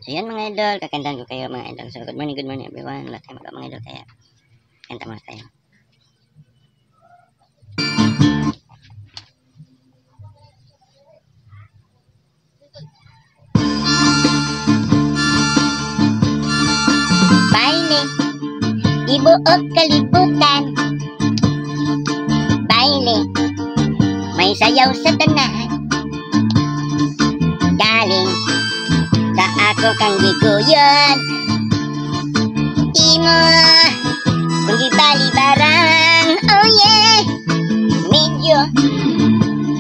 So yan mga idol, kakantahan ko kayo mga idol. So good morning everyone. Lahat kayo mga idol, kaya kanta muna tayo. Baile, ibuok kalibutan. Baile, may sayaw sa tanan. Galing sa ako kang giguyon. Imo kung gibalibaran. Oh yeah, medyo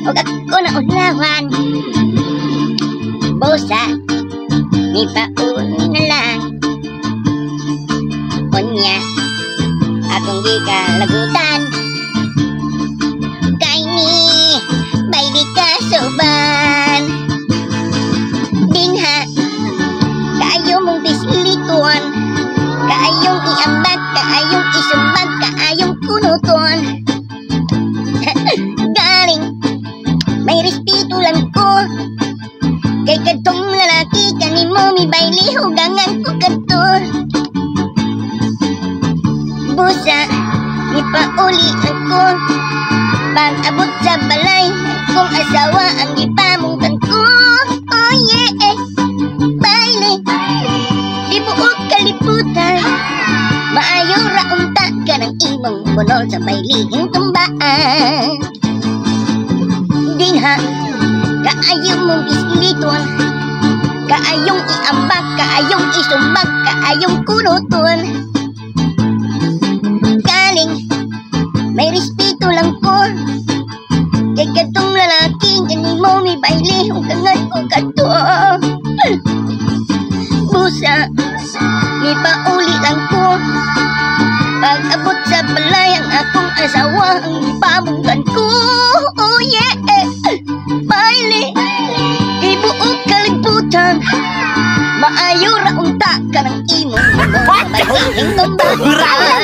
og ako na unawan. Bosa ni paun na lang. Unya akong gikalagutan. Kay ni baili ka suban. Dinha kaayo mong bislituan. Kaayong iambag, kaayong isumbag, kaayong kunuton. Galing may respeto lang ko. Kay kadtong lalaki kanimo mi baili hugangan ko kadto. Busa ni pauli ako. Pag abot sa balay kung asawa ang gipamungtan ko. Oh yeah, baile ibuok kalibutan. Maayo ra unta ka ng imong bunol sa bailihing tumbaan. Dinha kaayo mong islituan. Kaayong iambak, kaayong isumbag, kaayong kunuton. Galing may respeto lang ko. Kay kadtong lalaki kanimo mi baile hugangan ko kadto. Busa ni pauli lang ko. Pag abot sa balay ang akong asawa ang ipamungkan ko. Oh yeah, baile ibuok kalibutan. Maayo ra unta ka ng imong bailihing tumbaan.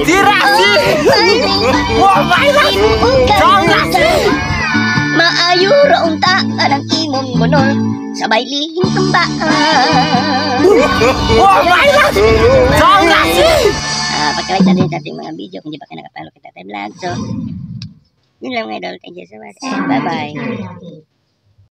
Dirasi! Wah, bailay! Maayo ra unta ka ng imong bunol sa bailihing tumbaan. Wah, bailay! Dirasi! Pagka-like na din sa ating mga video kung di pa kayo nakapalo kita tayo vlog. So, yun lang mga idol. Thank you so much and bye-bye.